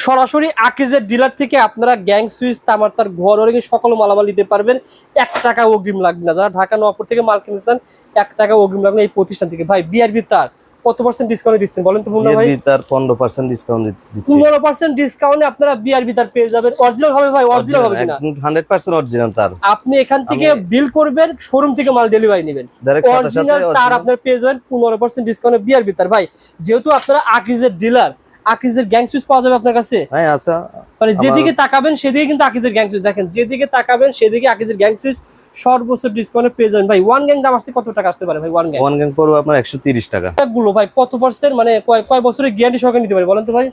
সরাসরি আকিজের ডিলার থেকে আপনারা গ্যাং সুইচ তামার তার ঘর ওরে সকল মালামাল নিতে পারবেন। 1 টাকা অগ্রিম লাগবে না। যারা ঢাকা নওয়াবপুর থেকে মাল কিনেছেন 1 টাকা অগ্রিম লাগবে না এই প্রতিষ্ঠান থেকে। ভাই বিআরবি তার কত পার্সেন্ট ডিসকাউন্ট দিচ্ছেন বলেন তো মুন্না ভাই? বিআরবি তার 15% ডিসকাউন্ট দিচ্ছি। 15% ডিসকাউন্টে আপনারা বিআরবি তার পেয়ে যাবেন। অরিজিনাল হবে ভাই? অরিজিনাল হবে কিনা? 100% অরিজিনাল তার। আপনি এখান থেকে বিল করবেন, শোরুম থেকে মাল ডেলিভারি নেবেন, অরিজিনাল তার আপনারা পেয়ে যাবেন 15% ডিসকাউন্টে বিআরবি তার। ভাই যেহেতু আপনারা আকিজের ডিলার, আকিজের গ্যাং সুইচ পাওয়া যাবে আপনার কাছে। হ্যাঁ আচ্ছা, মানে যেদিকে তাকাবেন সেদিকে কিন্তু আকিজের গ্যাং সুইচ। দেখেন যেদিকে তাকাবেন সেদিকে আকিজের গ্যাং সুইচ সর্বোচ্চ ডিসকাউন্টে পেয়ে যাবেন। ভাই ওয়ান গ্যাং দাম আসতে কত টাকা আসতে পারে ভাই? ওয়ান গ্যাং পড়বে আপনার 130 টাকা। গুলো ভাই কত পার্সেন্ট মানে কয় বছরের গ্যারান্টি সহকারে নিতে পারে বলেন তো ভাই?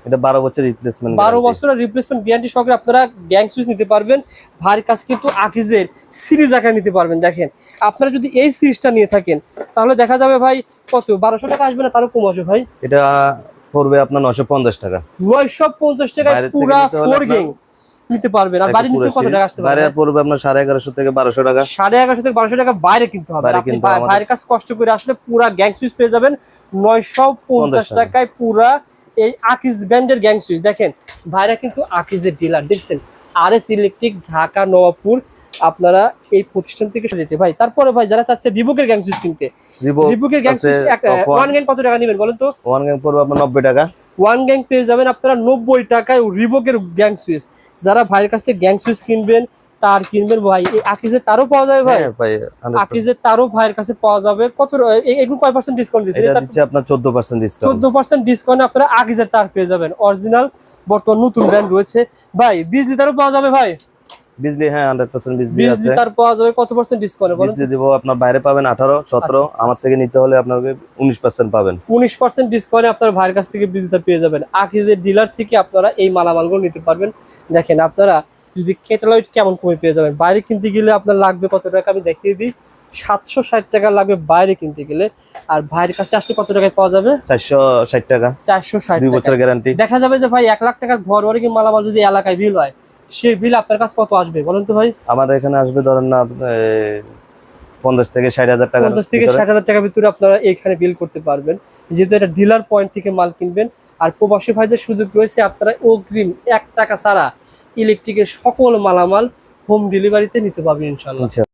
এটা 12 বছর রিপ্লেসমেন্ট। 12 বছরের রিপ্লেসমেন্ট গ্যারান্টি সহকারে আপনারা গ্যাং সুইচ নিতে পারবেন। ভাইয়ের কাছে কিন্তু আকিজের সিরিজ আকারে নিতে পারবেন। দেখেন আপনারা যদি এই সিরিজটা নিয়ে থাকেন তাহলে দেখা যাবে ভাই কত 1200 টাকা আসবে না, তারও কম আসবে ভাই। এটা পড়বে আপনার 950 টাকা। 950 টাকায় পুরো 4 গ্যাং নিতে পারবেন। আর বাড়ি নিতে কত টাকা আসতে পারে? বাইরে পড়বে আপনার 1150 থেকে 1200 টাকা। 1150 থেকে 1200 টাকা বাইরে কিনতে হবে। আপনি ভাইয়ের কাছে কষ্ট করে আসলে পুরো গ্যাং সুইচ পেয়ে যাবেন 950 টাকায়। পুরো এই আকিজ ব্র্যান্ডের গ্যাং সুইচ। দেখেন ভাইরা কিন্তু আকিজের ডিলার, দেখছেন আরএস ইলেকট্রিক ঢাকা নওয়াবপুর। আপনারা এই প্রতিষ্ঠান থেকে যেতে ভাই। তারপরে ভাই যারা চাচ্ছে রিবকের গ্যাং সুইচ কিনতে, রিবকের গ্যাং সুইচ ওয়ান গ্যাং কত টাকা নেবেন বলেন তো? ওয়ান গ্যাং পড়বে আপনার 90 টাকা। ওয়ান গ্যাং পেয়ে যাবেন আপনারা 90 টাকায় রিবকের গ্যাং সুইচ। যারা ভাইয়ের কাছে গ্যাং সুইচ কিনবেন, তার কিনবেন ভাই, এই আকিজের তারও পাওয়া যাবে ভাই। আকিজের তারও ভাইয়ের কাছে পাওয়া যাবে। কত এগুলো কয় পার্সেন্ট ডিসকাউন্ট দিচ্ছেন? এটা দিচ্ছে আপনার 14% ডিসকাউন্ট। 14% ডিসকাউন্টে আপনারা আকিজের তার পেয়ে যাবেন। অরিজিনাল বর্তমান নতুন ব্র্যান্ড রয়েছে ভাই। বিজলি তারও পাওয়া যাবে ভাই। বিজলি হ্যাঁ 100% বিজলি আছে। বিজলি তার পাওয়া যাবে কত পার্সেন্ট ডিসকাউন্টে বলেন? বিজলি দেব আপনার বাইরে পাবেন 18 17, আমার থেকে নিতে হলে আপনাকে 19% পাবেন। 19% ডিসকাউন্টে আপনার ভাইয়ের কাছ থেকে বিজলি তার পেয়ে যাবেন। আকিজের ডিলার থেকে আপনারা এই মালামালগুলো নিতে পারবেন। দেখেন আপনারা যদি ক্যাটালগ কেমন কমে পেয়ে যাবেন। বাইরে কিনতে গেলে আপনার লাগবে কত টাকা আমি দেখিয়ে দিই। 760 টাকা লাগবে বাইরে কিনতে গেলে। আর ভাইয়ের কাছে আসলে কত টাকায় পাওয়া যাবে? 460 টাকা। 460 2 বছর গ্যারান্টি। দেখা যাবে যে ভাই 1 লাখ টাকার ঘর ওয়ারিং মালামাল যদি এলাকায় বিল হয়, সেই বিল আপনার কাছে কত আসবে বলেন তো ভাই? আমার এখানে আসবে ধরেন না 50 থেকে 60,000 টাকা। 50 থেকে 60,000 টাকার ভিতরে আপনারা এখানে বিল করতে পারবেন, যেহেতু এটা ডিলার পয়েন্ট থেকে মাল কিনবেন। আর প্রবাসী ভাইদের সুযোগ রয়েছে, আপনারা অগ্রিম 1 টাকা ছাড়া ইলেকট্রিকের সকল মালামাল হোম ডেলিভারিতে নিতে পারবেন ইনশাআল্লাহ।